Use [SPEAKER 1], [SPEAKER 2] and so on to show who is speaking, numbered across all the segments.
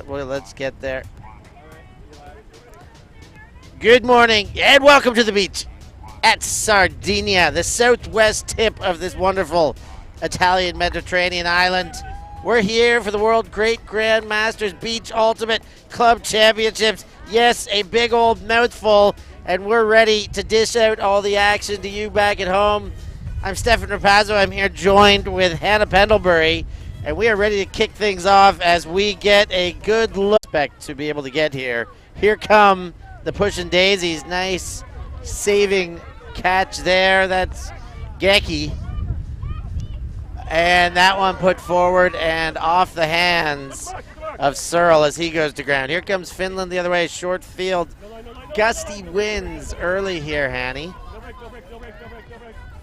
[SPEAKER 1] Well, let's get there. Good morning and welcome to the beach at Sardinia, the southwest tip of this wonderful Italian Mediterranean island. We're here for the World Great Grand Masters Beach Ultimate Club Championships. Yes, a big old mouthful, and we're ready to dish out all the action to you back at home. I'm Stefan Rapazzo. I'm here joined with Hannah Pendlebury, and we are ready to kick things off as we get a good look to be able to get here. Here come the pushing Daisies. Nice saving catch there. That's Gecki. And that one put forward and off the hands of Searle as he goes to ground. Here comes Finland the other way. Short field. Gusty winds early here, Hanny.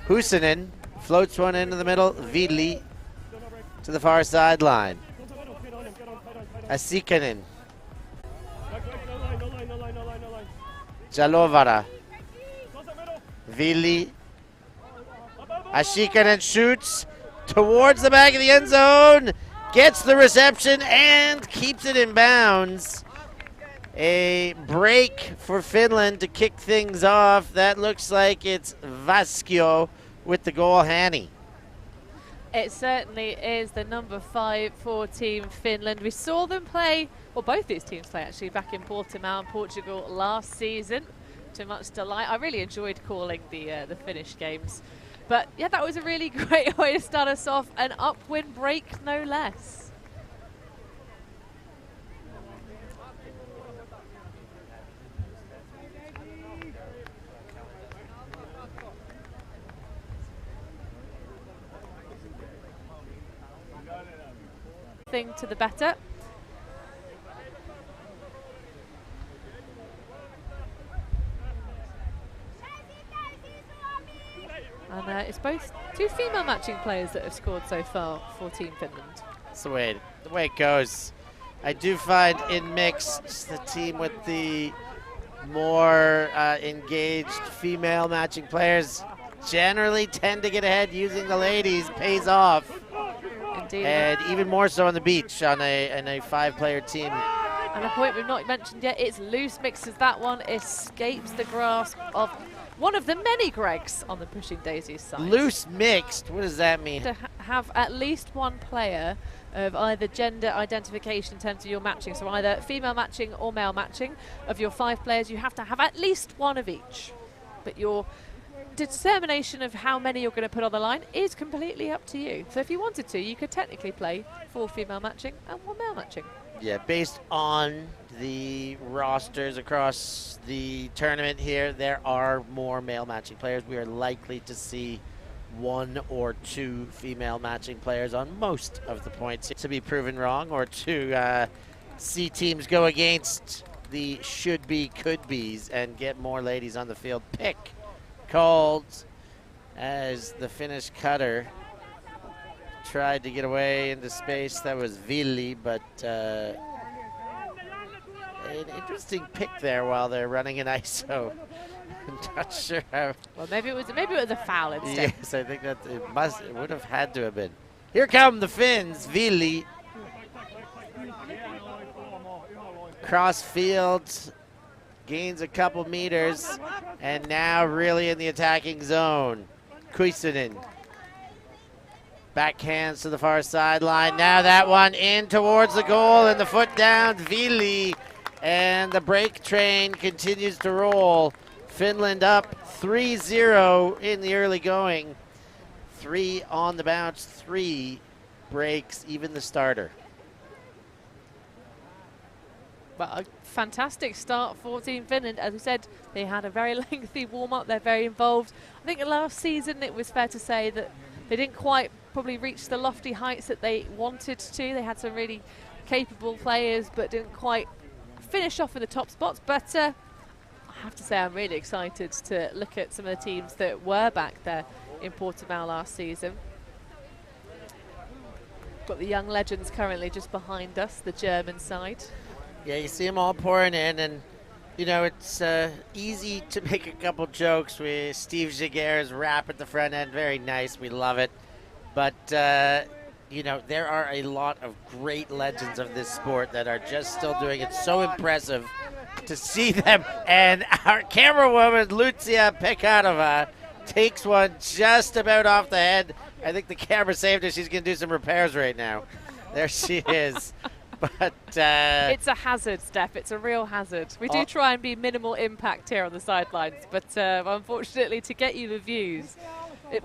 [SPEAKER 1] Husinen floats one into the middle. Vidli to the far sideline. Asikanen. Jalovara. Vili. Ashikanen shoots towards the back of the end zone. Gets the reception and keeps it in bounds. A break for Finland to kick things off. That looks like it's Vaskio with the goal, Hanny.
[SPEAKER 2] It certainly is the number 5 for Team Finland. We saw them play, well, both these teams play actually, back in Portimao in Portugal last season, to much delight. I really enjoyed calling the Finnish games. But yeah, that was a really great way to start us off. An upwind break, no less. Thing to the better. And it's both two female matching players that have scored so far for Team Finland.
[SPEAKER 1] That's the way it goes. I do find in mixed, the team with the more engaged female matching players generally tend to get ahead using the ladies. Pays off.
[SPEAKER 2] Indeed.
[SPEAKER 1] And even more so on the beach on a 5-player team.
[SPEAKER 2] And a point we've not mentioned yet, it's loose mix as that one escapes the grasp of one of the many Gregs on the pushing Daisies side.
[SPEAKER 1] Loose mixed, what does that mean?
[SPEAKER 2] To have at least one player of either gender identification in terms of your matching, so either female matching or male matching. Of your 5 players, you have to have at least one of each. But your determination of how many you're going to put on the line is completely up to you. So if you wanted to, you could technically play 4 female matching and 1 male matching.
[SPEAKER 1] Yeah, based on the rosters across the tournament here, there are more male matching players. We are likely to see 1 or 2 female matching players on most of the points to be proven wrong, or to see teams go against the should-be, could-be's and get more ladies on the field. Pick called as the Finnish cutter tried to get away into space. That was Villi, but an interesting pick there while they're running an ISO. I'm not sure how.
[SPEAKER 2] Well, maybe it was a foul instead.
[SPEAKER 1] Yes, I think that it would have had to have been. Here come the Finns. Villi cross field, gains a couple meters, and now really in the attacking zone. Kuisinen. Backhands to the far sideline. Now that one in towards the goal, and the foot down, Vili. And the break train continues to roll. Finland up 3-0 in the early going. 3 on the bounce, 3 breaks, even the starter.
[SPEAKER 2] Well, a fantastic start for Team Finland. As we said, they had a very lengthy warm-up. They're very involved. I think last season it was fair to say that they didn't quite probably reach the lofty heights that they wanted to. They had some really capable players, but didn't quite finish off in the top spots. But I have to say I'm really excited to look at some of the teams that were back there in Portimao last season. Got the young legends currently just behind us, the German side.
[SPEAKER 1] Yeah, you see them all pouring in, and you know, it's easy to make a couple jokes with Steve Giguère's rap at the front end. Very nice. We love it. But, you know, there are a lot of great legends of this sport that are just still doing it. So impressive to see them. And our camera woman, Lucia Pekarova, takes one just about off the head. I think the camera saved her. She's going to do some repairs right now. There she is. But
[SPEAKER 2] it's a hazard, Steph. It's a real hazard. We do try and be minimal impact here on the sidelines, but unfortunately, to get you the views,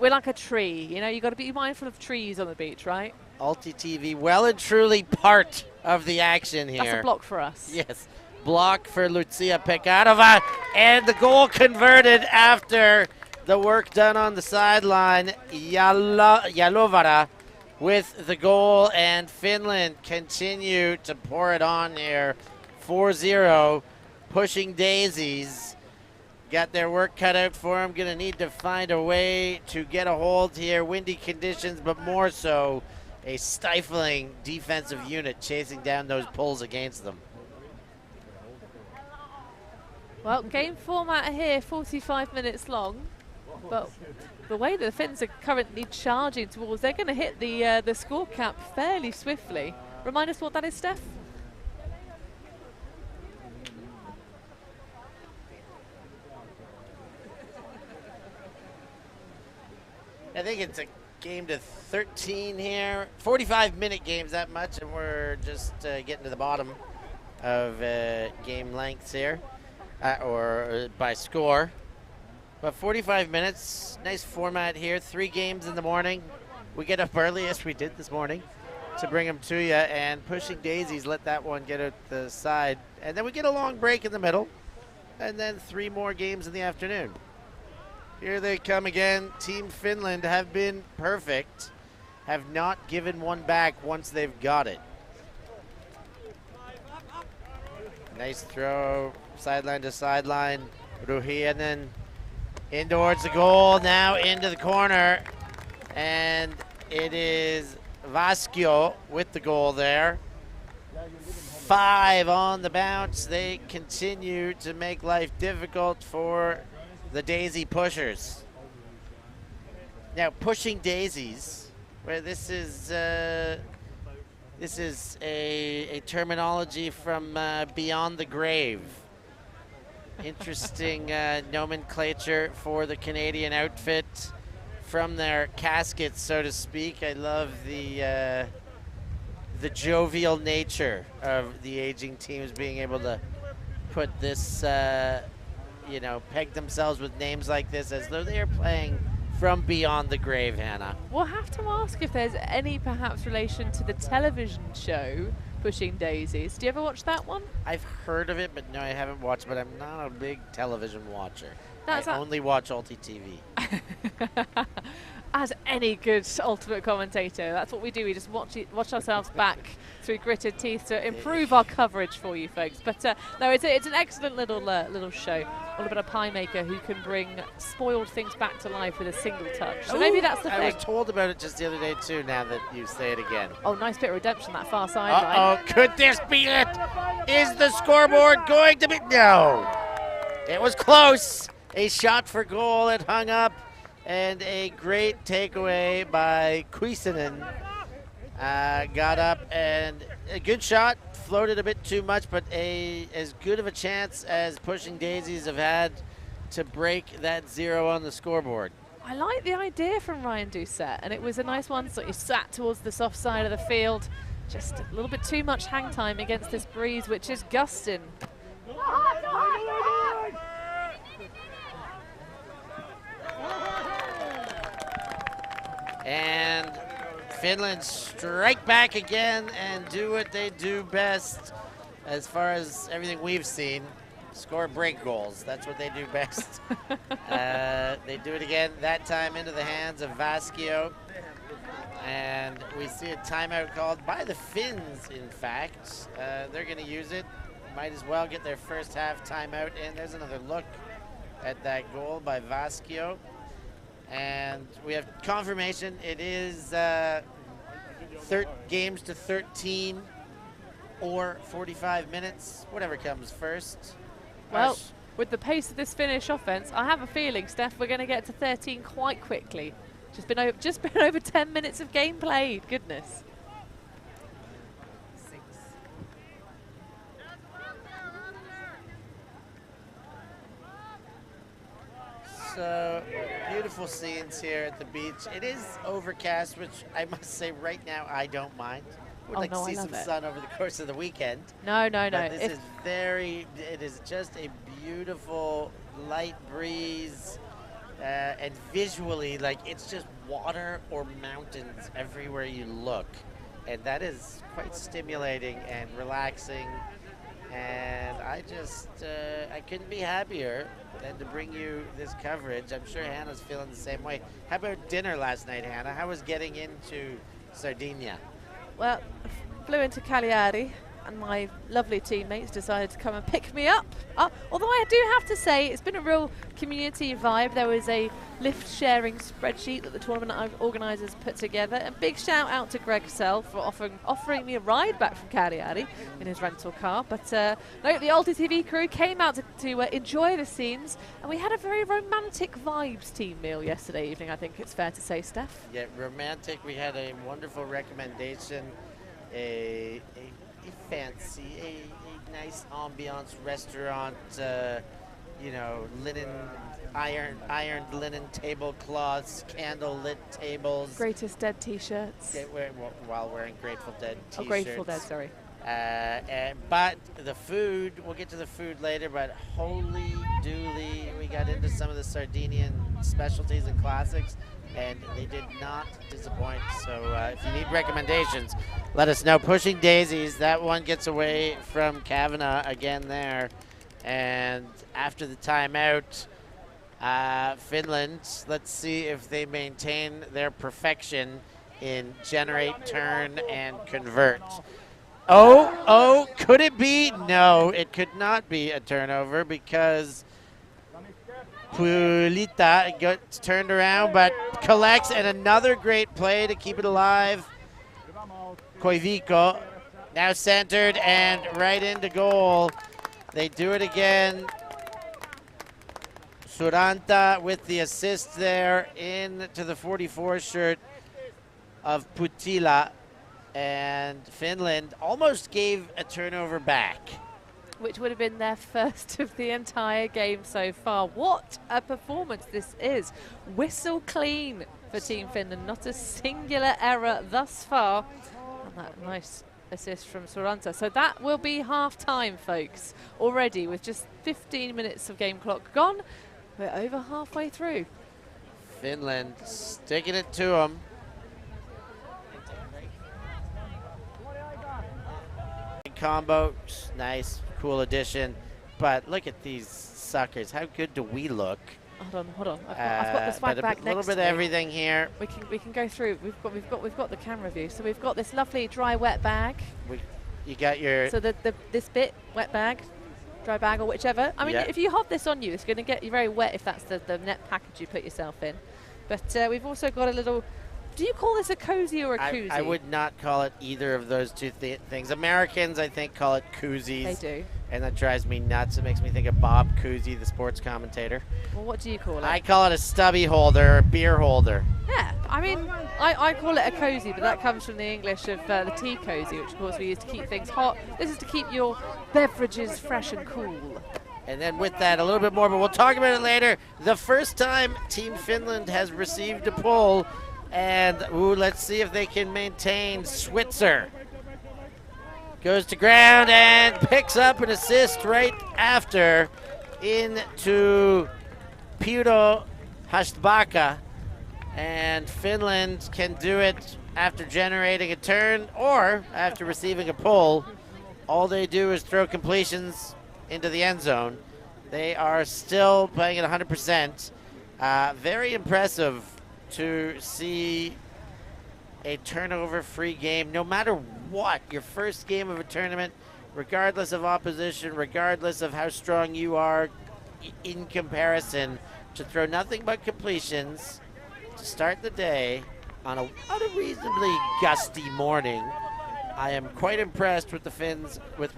[SPEAKER 2] we're like a tree. You know, you've got to be mindful of trees on the beach, right?
[SPEAKER 1] UltiTV, well and truly part of the action here.
[SPEAKER 2] That's a block for us.
[SPEAKER 1] Yes, block for Lucia Pekarova, and the goal converted after the work done on the sideline. Yalovara with the goal, and Finland continue to pour it on here. 4-0, pushing Daisies. Got their work cut out for them. Going to need to find a way to get a hold here. Windy conditions, but more so a stifling defensive unit chasing down those pulls against them.
[SPEAKER 2] Well, game format here, 45 minutes long. But the way that the Finns are currently charging towards, they're going to hit the score cap fairly swiftly. Remind us what that is, Steph?
[SPEAKER 1] I think it's a game to 13 here. 45-minute games, that much, and we're just getting to the bottom of game lengths here, or by score. But 45 minutes, nice format here. 3 games in the morning. We get up early, as we did this morning, to bring them to you. And pushing Daisies, let that one get out the side. And then we get a long break in the middle. And then 3 more games in the afternoon. Here they come again. Team Finland have been perfect. Have not given one back once they've got it. Nice throw, sideline to sideline. Ruhianen in towards the goal, now into the corner, and it is Vasquio with the goal there. 5 on the bounce. They continue to make life difficult for the Daisy pushers. Now, pushing Daisies, where this is a terminology from beyond the grave. Interesting nomenclature for the Canadian outfit from their caskets, so to speak. I love the jovial nature of the aging teams being able to put this, you know, peg themselves with names like this as though they are playing from beyond the grave, Hannah.
[SPEAKER 2] We'll have to ask if there's any perhaps relation to the television show Pushing Daisies. Do you ever watch that one?
[SPEAKER 1] I've heard of it, but no, I haven't watched, but I'm not a big television watcher. I only watch UltiTV.
[SPEAKER 2] As any good ultimate commentator, that's what we do. We just watch ourselves back through gritted teeth to improve our coverage for you folks. But no, it's an excellent little show. All about a pie maker who can bring spoiled things back to life with a single touch. So maybe that's the thing.
[SPEAKER 1] I was told about it just the other day too, now that you say it again.
[SPEAKER 2] Oh, nice bit of redemption, that far side line.
[SPEAKER 1] Uh-oh, could this be it? Is the scoreboard going to be? No. It was close. A shot for goal, it hung up. And a great takeaway by Kuisinen. Got up and a good shot, floated a bit too much, but as good of a chance as Pushing Daisies have had to break that 0 on the scoreboard.
[SPEAKER 2] I like the idea from Ryan Doucette, and it was a nice one. So he sat towards the soft side of the field. Just a little bit too much hang time against this breeze, which is gusting.
[SPEAKER 1] And Finland strike back again and do what they do best as far as everything we've seen. Score break goals. That's what they do best. They do it again, that time into the hands of Vasquio. And we see a timeout called by the Finns, in fact. They're going to use it. Might as well get their first half timeout in. There's another look at that goal by Vasquio. And we have confirmation. It is games to 13 or 45 minutes, whatever comes first.
[SPEAKER 2] Well, with the pace of this Finnish offense, I have a feeling, Steph, we're going to get to 13 quite quickly. Just been over 10 minutes of game played. Goodness.
[SPEAKER 1] So beautiful scenes here at the beach. It is overcast, which I must say right now I don't mind. Would like to see some sun over the course of the weekend.
[SPEAKER 2] No.
[SPEAKER 1] This is it is just a beautiful light breeze. And visually, like, it's just water or mountains everywhere you look. And that is quite stimulating and relaxing. And I just, I couldn't be happier than to bring you this coverage. I'm sure Hannah's feeling the same way. How about dinner last night, Hannah? How was getting into Sardinia?
[SPEAKER 2] Well, I flew into Cagliari, and my lovely teammates decided to come and pick me up. Although I do have to say, it's been a real community vibe. There was a lift sharing spreadsheet that the tournament organisers put together. A big shout out to Greg Sell for offering me a ride back from Cagliari in his rental car. But no, the UltiTV crew came out to enjoy the scenes, and we had a very romantic vibes team meal yesterday evening, I think it's fair to say, Steph.
[SPEAKER 1] Yeah, romantic. We had a wonderful recommendation, a fancy, a nice ambiance restaurant, you know, ironed linen tablecloths, candle-lit tables.
[SPEAKER 2] Greatest Dead t-shirts.
[SPEAKER 1] While wearing Grateful Dead t-shirts.
[SPEAKER 2] Oh, Grateful Dead, sorry.
[SPEAKER 1] But the food, we'll get to the food later, but holy dooly, we got into some of the Sardinian specialties and classics, and they did not disappoint. So if you need recommendations, let us know. Pushing Daisies, that one gets away from Kavanagh again there. And after the timeout, Finland, let's see if they maintain their perfection in generate, turn, and convert. Oh, could it be? No, it could not be a turnover because Pulita gets turned around but collects, and another great play to keep it alive. Koivico now centered and right into goal. They do it again. Suranta with the assist there into the 44 shirt of Putila. And Finland almost gave a turnover back,
[SPEAKER 2] which would have been their first of the entire game so far. What a performance this is. Whistle clean for Team Finland. Not a singular error thus far. And that nice assist from Soranta. So that will be half-time, folks, already with just 15 minutes of game clock gone. We're over halfway through.
[SPEAKER 1] Finland sticking it to them. Combo, nice, cool addition. But look at these suckers. How good do we look?
[SPEAKER 2] Hold on. I've got the swag bag next to me.
[SPEAKER 1] A little bit of everything here.
[SPEAKER 2] We can go through. We've got the camera view. So we've got this lovely dry wet bag.
[SPEAKER 1] You got your.
[SPEAKER 2] So this bit wet bag, dry bag, or whichever. I mean, if you have this on you, it's going to get you very wet if that's the net package you put yourself in. But we've also got a little. Do you call this a cozy or a koozie?
[SPEAKER 1] I would not call it either of those two things. Americans, I think, call it koozies.
[SPEAKER 2] They do.
[SPEAKER 1] And that drives me nuts. It makes me think of Bob Cousy, the sports commentator.
[SPEAKER 2] Well, what do you call it?
[SPEAKER 1] I call it a stubby holder or a beer holder.
[SPEAKER 2] Yeah, I mean, I call it a cozy, but that comes from the English of the tea cozy, which of course we use to keep things hot. This is to keep your beverages fresh and cool.
[SPEAKER 1] And then with that, a little bit more, but we'll talk about it later. The first time Team Finland has received a pull. And let's see if they can maintain. Switzer goes to ground and picks up an assist right after into Pyro Hastbaka. And Finland can do it after generating a turn or after receiving a pull. All they do is throw completions into the end zone. They are still playing at 100%. Very impressive to see a turnover-free game, no matter what, your first game of a tournament, regardless of opposition, regardless of how strong you are in comparison, to throw nothing but completions to start the day on a reasonably gusty morning. I am quite impressed with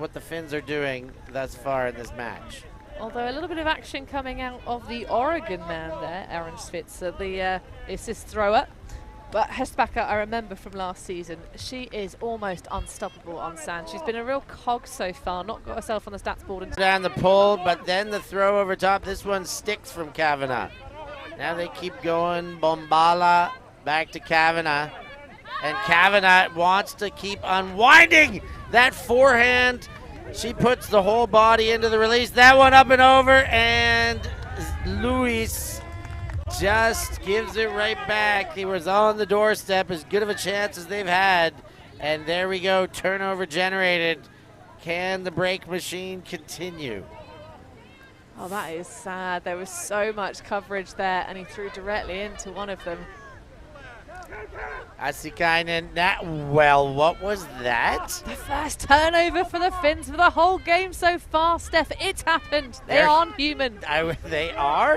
[SPEAKER 1] what the Finns are doing thus far in this match.
[SPEAKER 2] Although a little bit of action coming out of the Oregon man there, Aaron Switzer, the assist thrower. But Hestbacker, I remember from last season, she is almost unstoppable on sand. She's been a real cog so far, not got herself on the stats board.
[SPEAKER 1] Down the pull, but then the throw over top. This one sticks from Kavanagh. Now they keep going. Bombala back to Kavanagh. And Kavanagh wants to keep unwinding that forehand. She puts the whole body into the release. That one up and over, and Luis just gives it right back. He was on the doorstep, as good of a chance as they've had. And there we go, turnover generated. Can the break machine continue?
[SPEAKER 2] Oh, that is sad. There was so much coverage there, and he threw directly into one of them.
[SPEAKER 1] Asikainen, well, what was that?
[SPEAKER 2] The first turnover for the Finns for the whole game so far, Steph. It's happened. They aren't human.
[SPEAKER 1] They are?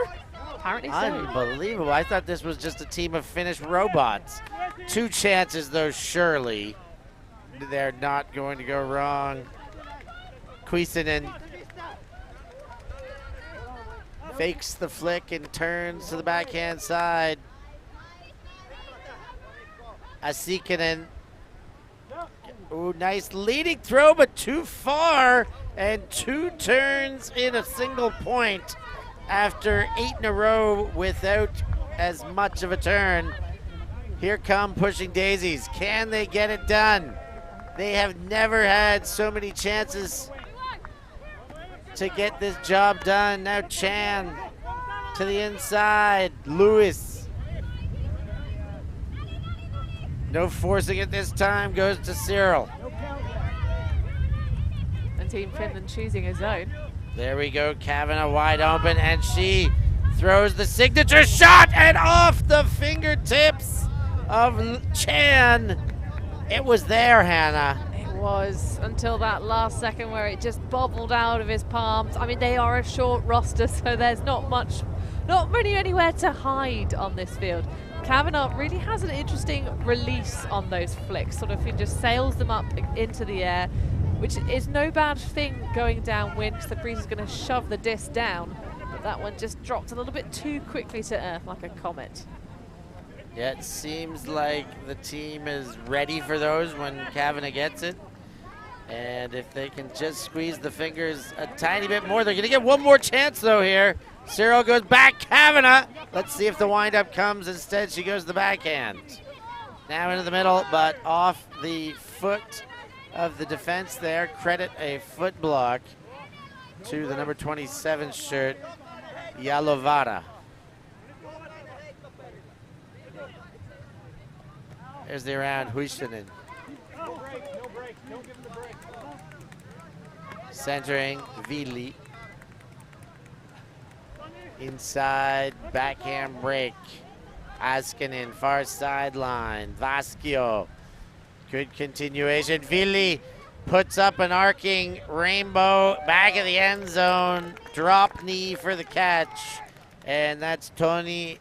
[SPEAKER 2] Apparently so.
[SPEAKER 1] Unbelievable. I thought this was just a team of Finnish robots. 2 chances, though, surely. They're not going to go wrong. Kuisinen fakes the flick and turns to the backhand side. Asikainen. Ooh, nice leading throw, but too far. And 2 turns in a single point after 8 in a row without as much of a turn. Here come Pushing Daisies. Can they get it done? They have never had so many chances to get this job done. Now Chan to the inside. Lewis. No forcing it this time, goes to Cyril.
[SPEAKER 2] And Team Finland choosing his own.
[SPEAKER 1] There we go, Kavanagh wide open, and she throws the signature shot, and off the fingertips of Chan. It was there, Hannah.
[SPEAKER 2] It was, until that last second where it just bobbled out of his palms. I mean, they are a short roster, so there's not really anywhere to hide on this field. Kavanagh really has an interesting release on those flicks, sort of he just sails them up into the air, which is no bad thing going downwind because the breeze is going to shove the disc down, but that one just dropped a little bit too quickly to earth like a comet.
[SPEAKER 1] Yeah, it seems like the team is ready for those when Kavanagh gets it. And if they can just squeeze the fingers a tiny bit more, they're going to get one more chance, though, here. Cyril goes back, Kavanagh. Let's see if the windup comes. Instead, she goes the backhand. Now into the middle, but off the foot of the defense there. Credit a foot block to the number 27 shirt, Yalovara. There's the round, Huishinen. Centering, Vili. Inside, backhand break. Askinen, far sideline. Vaskio. Good continuation. Vili puts up an arcing rainbow. Back of the end zone. Drop knee for the catch. And that's Toni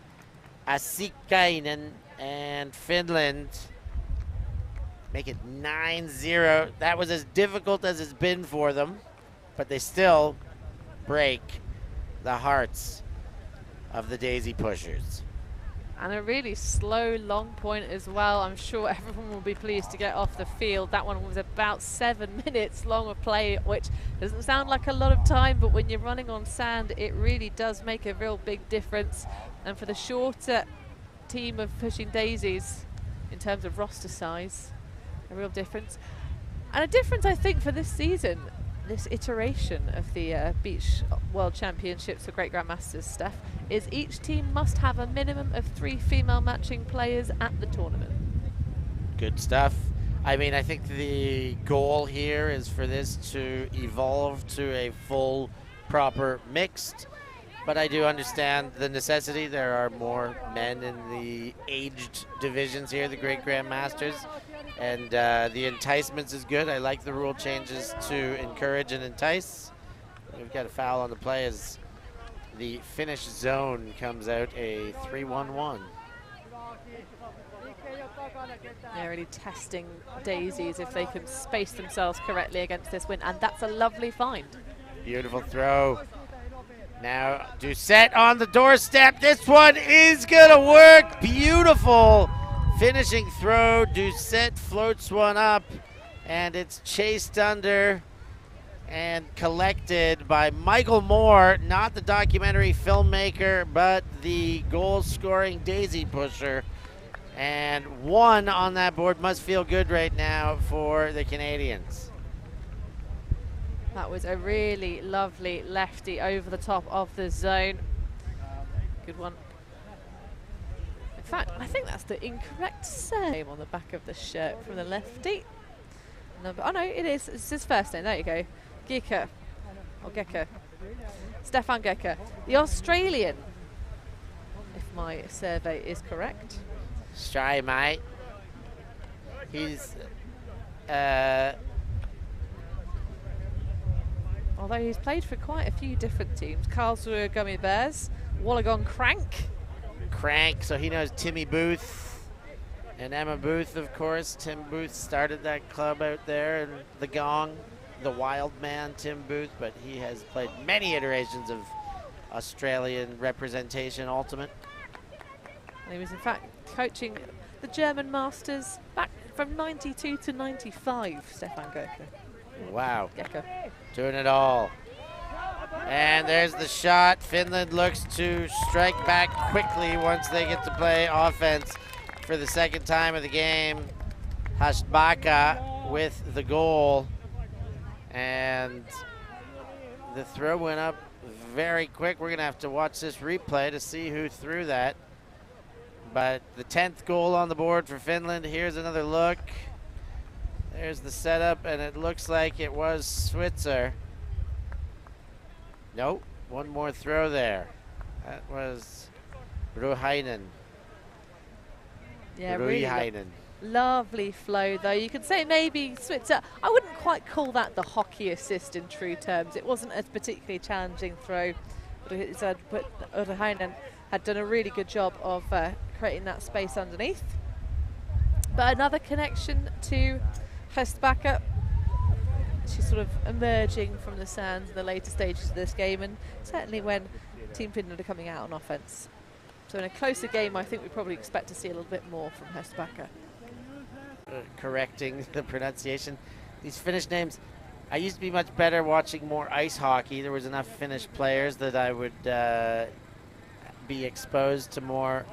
[SPEAKER 1] Asikainen. And Finland make it 9-0. That was as difficult as it's been for them, but they still break the hearts of the Daisy pushers.
[SPEAKER 2] And a really slow long point as well. I'm sure everyone will be pleased to get off the field. That one was about 7 minutes long of play, which doesn't sound like a lot of time, but when you're running on sand, it really does make a real big difference. And for the shorter team of Pushing Daisies, in terms of roster size, a real difference. And a difference, I think, for this season, this iteration of the Beach World Championships for Great Grandmasters, Steph, is each team must have a minimum of 3 female matching players at the tournament.
[SPEAKER 1] Good stuff. I mean, I think the goal here is for this to evolve to a full, proper mixed. But I do understand the necessity. There are more men in the aged divisions here, the Great Grandmasters. And the enticements is good. I like the rule changes to encourage and entice. We've got a foul on the play as the Finnish zone comes out a 3-1-1.
[SPEAKER 2] They're really testing Daisies if they can space themselves correctly against this wind. And that's a lovely find.
[SPEAKER 1] Beautiful throw. Now, Doucette on the doorstep. This one is going to work. Beautiful finishing throw. Doucette floats one up, and it's chased under. and collected by Michael Moore, not the documentary filmmaker, but the goal-scoring daisy pusher. And 1 on that board must feel good right now for the Canadians.
[SPEAKER 2] That was a really lovely lefty over the top of the zone. Good one. In fact, I think that's the incorrect surname on the back of the shirt from the lefty. Oh no, it is. It's his first name. There you go. Geka. Or Geka. Stefan Geka. The Australian, if my survey is correct.
[SPEAKER 1] Shy, mate. He's,
[SPEAKER 2] although he's played for quite a few different teams. Karlsruhe Gummy Bears, Wollongong Crank.
[SPEAKER 1] Crank, so he knows Timmy Booth and Emma Booth, of course. Tim Booth started that club out there, and the Gong, the wild man, Tim Booth, but he has played many iterations of Australian representation ultimate.
[SPEAKER 2] And he was in fact coaching the German Masters back from 92 to 95, Stefan Geka.
[SPEAKER 1] Wow.
[SPEAKER 2] Geka.
[SPEAKER 1] Doing it all. And there's the shot. Finland looks to strike back quickly once they get to play offense for the second time of the game. Hashbaka with the goal. And the throw went up very quick. We're going to have to watch this replay to see who threw that. But the 10th goal on the board for Finland. Here's another look. There's the setup, and it looks like it was Switzer. Nope, one more throw there. That was Ruhainen.
[SPEAKER 2] Yeah, really
[SPEAKER 1] Ruhainen.
[SPEAKER 2] Lovely flow, though. You could say maybe Switzer. I wouldn't quite call that the hockey assist in true terms. It wasn't a particularly challenging throw. But Ruhainen had done a really good job of creating that space underneath. But another connection to Hestbacka. She's sort of emerging from the sands in the later stages of this game, and certainly when Team Finland are coming out on offense. So in a closer game, I think we probably expect to see a little bit more from Hestbacka.
[SPEAKER 1] Correcting the pronunciation. These Finnish names, I used to be much better watching more ice hockey. There was enough Finnish players that I would be exposed to more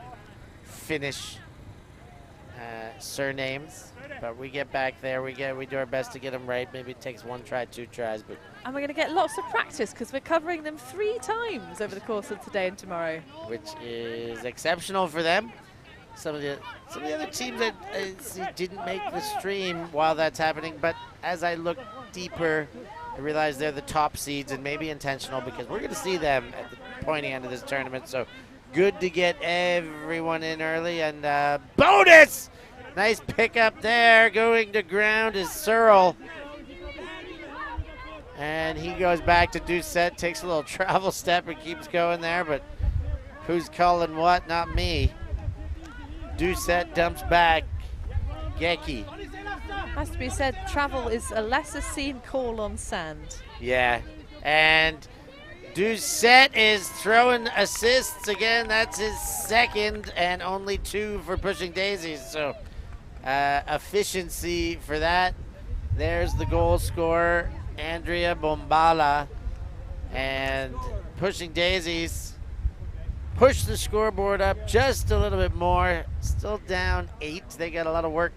[SPEAKER 1] Finnish surnames. But we get back there, we do our best to get them right. Maybe it takes 1 try, 2 tries, but.
[SPEAKER 2] And we're going to get lots of practice because we're covering them 3 times over the course of today and tomorrow.
[SPEAKER 1] Which is exceptional for them. Some of the other teams that didn't make the stream while that's happening, but as I look deeper, I realize they're the top seeds, and maybe intentional because we're going to see them at the pointy end of this tournament. So good to get everyone in early, and bonus! Nice pickup there. Going to ground is Searle. And he goes back to Doucette, takes a little travel step and keeps going there, but who's calling what? Not me. Doucette dumps back. Geki.
[SPEAKER 2] Has to be said, travel is a lesser seen call on sand.
[SPEAKER 1] Yeah, and Doucette is throwing assists again. That's his second, and only 2 for pushing daisies. So efficiency for that. There's the goal scorer, Andrea Bombala, and pushing daisies. Push the scoreboard up just a little bit more. Still down 8. They got a lot of work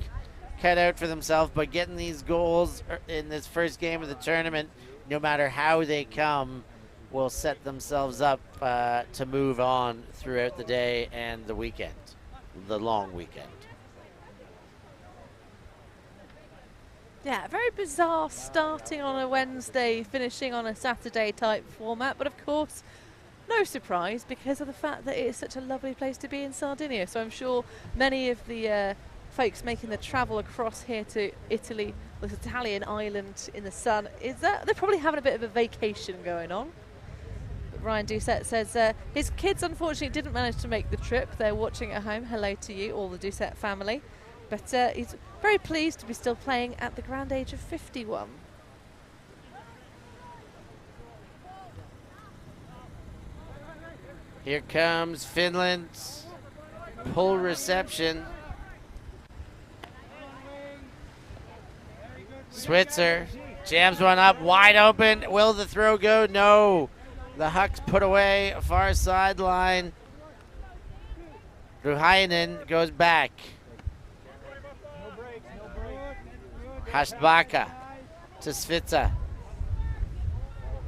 [SPEAKER 1] cut out for themselves, but getting these goals in this first game of the tournament, no matter how they come, will set themselves up to move on throughout the day and the weekend, the long weekend.
[SPEAKER 2] Yeah, very bizarre starting on a Wednesday, finishing on a Saturday type format, but of course, no surprise because of the fact that it is such a lovely place to be in Sardinia. So I'm sure many of the folks making the travel across here to Italy, this Italian island in the sun, they're probably having a bit of a vacation going on. But Ryan Doucette says his kids unfortunately didn't manage to make the trip. They're watching at home. Hello to you, all the Doucette family. But he's very pleased to be still playing at the grand age of 51.
[SPEAKER 1] Here comes Finland. Pull reception. Switzer Jams one up, wide open. Will the throw go? No. The Huck's put away, far sideline. Ruhainen goes back. Hashbaka to Svitsa.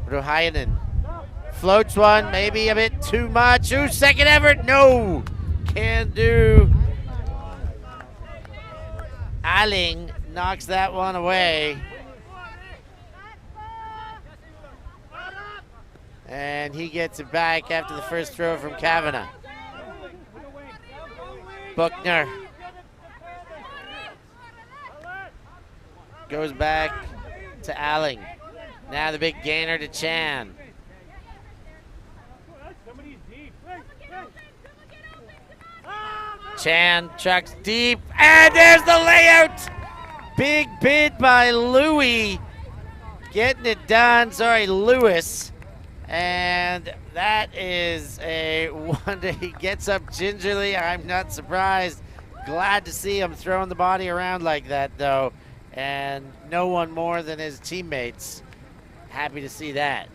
[SPEAKER 1] Ruhainen floats one, maybe a bit too much. Ooh, second effort, no. Can do. Alling knocks that one away. And he gets it back after the first throw from Kavanagh. Buckner goes back to Alling. Now the big gainer to Chan. Chan chucks deep, and there's the layout! Big bid by Louis. Getting it done, sorry, Lewis. And that is a wonder. He gets up gingerly. I'm not surprised. Glad to see him throwing the body around like that, though. And no one more than his teammates. Happy to see that.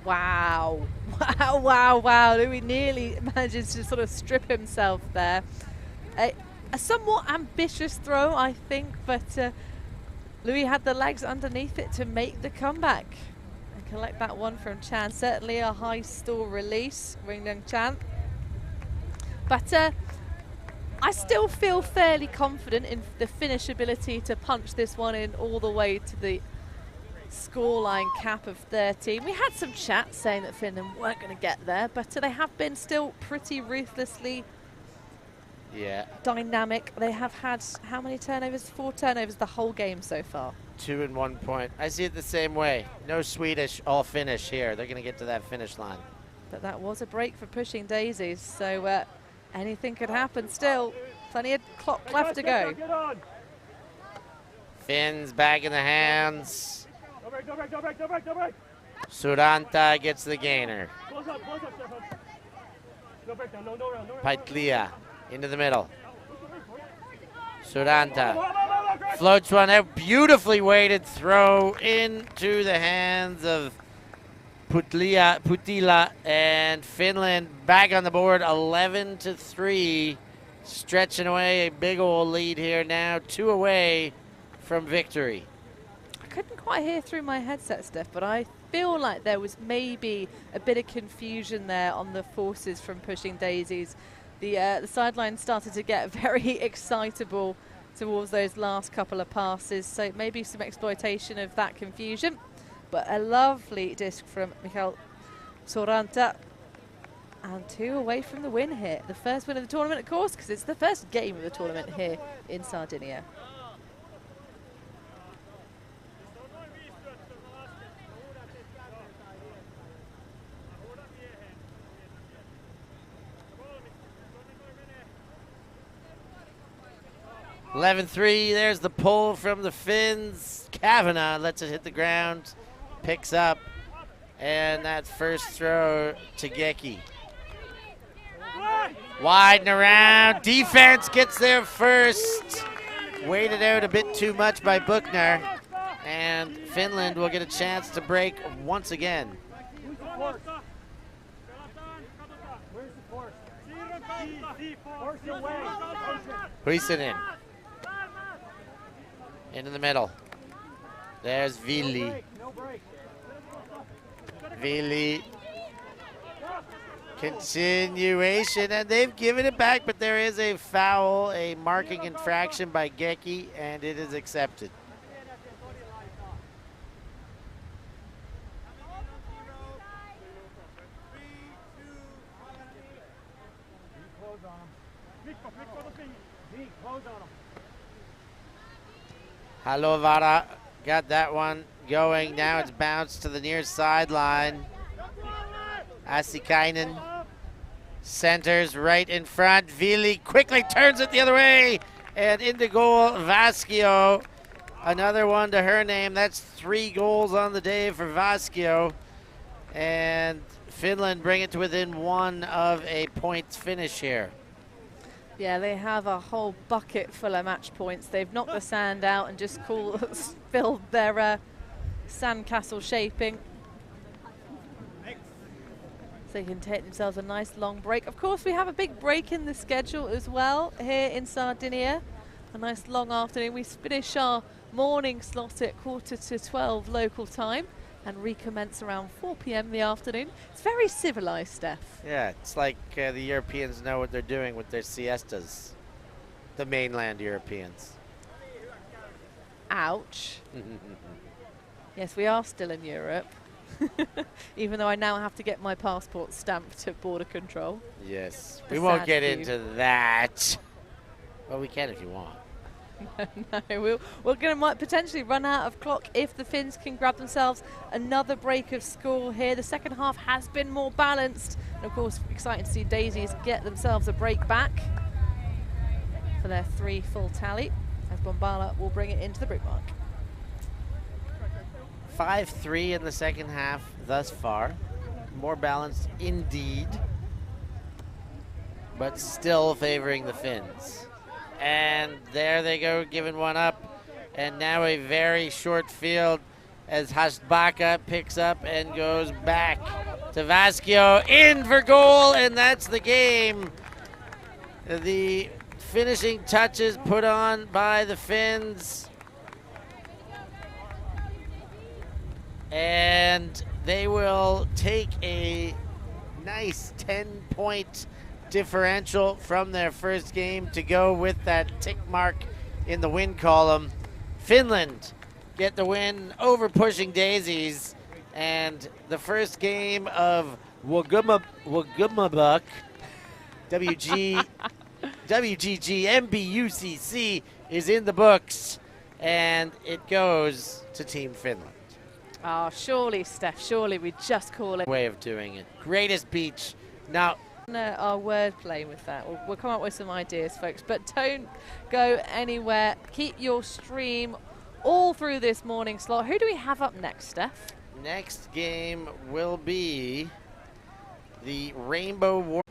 [SPEAKER 2] Wow. Wow, wow, wow. Louis nearly manages to sort of strip himself there. A somewhat ambitious throw, I think, but Louis had the legs underneath it to make the comeback. Collect that one from Chan. Certainly a high stall release, Ringdong Chan. But I still feel fairly confident in the Finnish ability to punch this one in all the way to the scoreline cap of 13. We had some chat saying that Finland weren't going to get there, but they have been still pretty ruthlessly dynamic. They have had how many turnovers? 4 turnovers the whole game so far.
[SPEAKER 1] 2 and 1 point. I see it the same way. No Swedish, all Finnish here. They're going to get to that finish line.
[SPEAKER 2] But that was a break for Pushing Daisies, so anything could happen still. Plenty of clock left to go.
[SPEAKER 1] Finns back in the hands. Suranta gets the gainer. Paitlia into the middle. Suranta floats one out, beautifully weighted throw into the hands of Putila, and Finland back on the board, 11-3, stretching away a big old lead here now, 2 away from victory.
[SPEAKER 2] I couldn't quite hear through my headset, Steph, but I feel like there was maybe a bit of confusion there on the forces from Pushing Daisies. The sideline started to get very excitable towards those last couple of passes, so maybe some exploitation of that confusion. But a lovely disc from Mikael Soranta, and 2 away from the win here. The first win of the tournament, of course, because it's the first game of the tournament here in Sardinia.
[SPEAKER 1] (11-3), there's the pull from the Finns. Kavanagh lets it hit the ground, picks up, and that first throw to Gecki. Wide and around, defense gets there first. Waited out a bit too much by Buckner, and Finland will get a chance to break once again. Huisinen into the middle. There's Vili. Vili. Continuation, and they've given it back, but there is a foul, a marking infraction by Gecki, and it is accepted. Halovara got that one going. Now it's bounced to the near sideline. Asikainen centers right in front. Vili quickly turns it the other way, and into goal, Vasquio. Another one to her name. That's 3 goals on the day for Vasquio. And Finland bring it to within 1 of a points finish here.
[SPEAKER 2] Yeah, they have a whole bucket full of match points. They've knocked the sand out and just filled their sandcastle shaping. So they can take themselves a nice long break. Of course, we have a big break in the schedule as well here in Sardinia. A nice long afternoon. We finish our morning slot at 11:45 local time and recommence around 4 p.m. in the afternoon. It's very civilized, Steph.
[SPEAKER 1] Yeah, it's like the Europeans know what they're doing with their siestas. The mainland Europeans.
[SPEAKER 2] Ouch. Yes, we are still in Europe. Even though I now have to get my passport stamped at border control.
[SPEAKER 1] Yes, we won't get into that. Well, we can if you want.
[SPEAKER 2] No, we're going to potentially run out of clock if the Finns can grab themselves another break of score here. The second half has been more balanced. And of course, exciting to see Daisies get themselves a break back for their 3 full tally, as Bombala will bring it into the break mark.
[SPEAKER 1] 5-3 in the second half thus far. More balanced indeed, but still favoring the Finns. And there they go, giving one up. And now a very short field as Hasbaka picks up and goes back to Vasquio, in for goal, and that's the game. The finishing touches put on by the Finns. And they will take a nice 10-point differential from their first game to go with that tick mark in the win column. Finland get the win over pushing Daisies, and the first game of WGGMBUCC WGGMBUCC is in the books, and it goes to Team Finland.
[SPEAKER 2] Oh, surely, Steph, surely we just call it.
[SPEAKER 1] Way of doing it. Greatest beach. Now,
[SPEAKER 2] our wordplay with that. We'll come up with some ideas, folks, but don't go anywhere. Keep your stream all through this morning slot. Who do we have up next, Steph?
[SPEAKER 1] Next game will be the Rainbow War.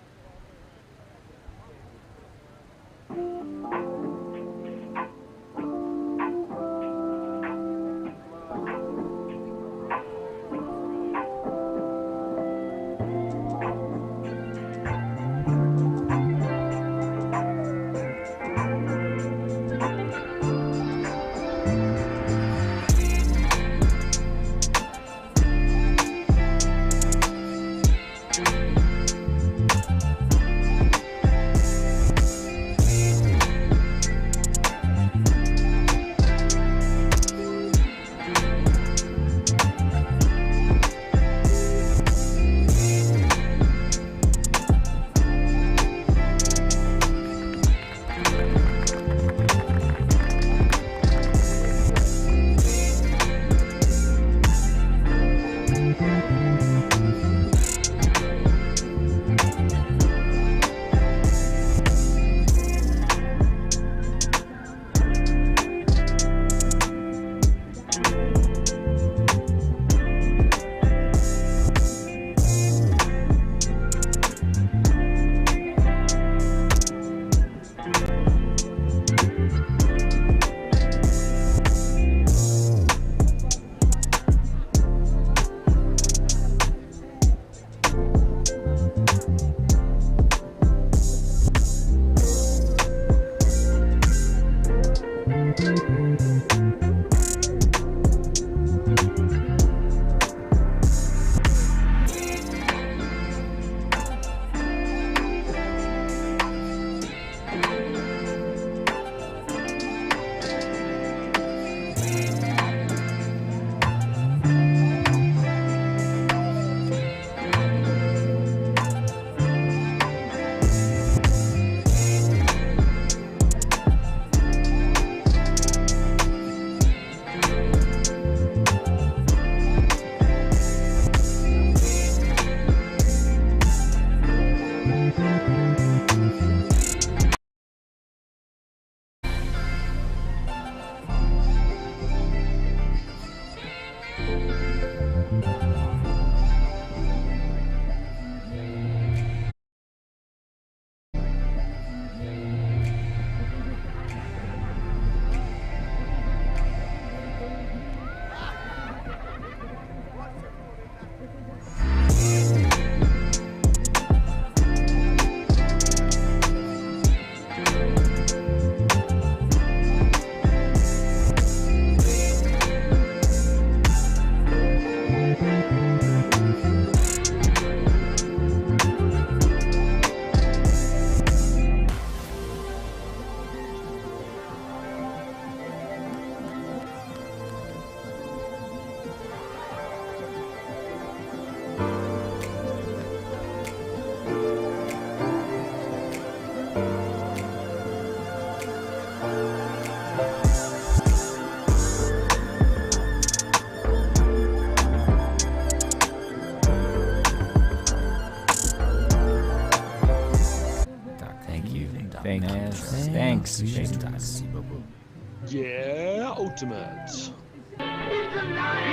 [SPEAKER 3] Thank you. Thanks.
[SPEAKER 4] Yeah, ultimate.
[SPEAKER 5] It's alive!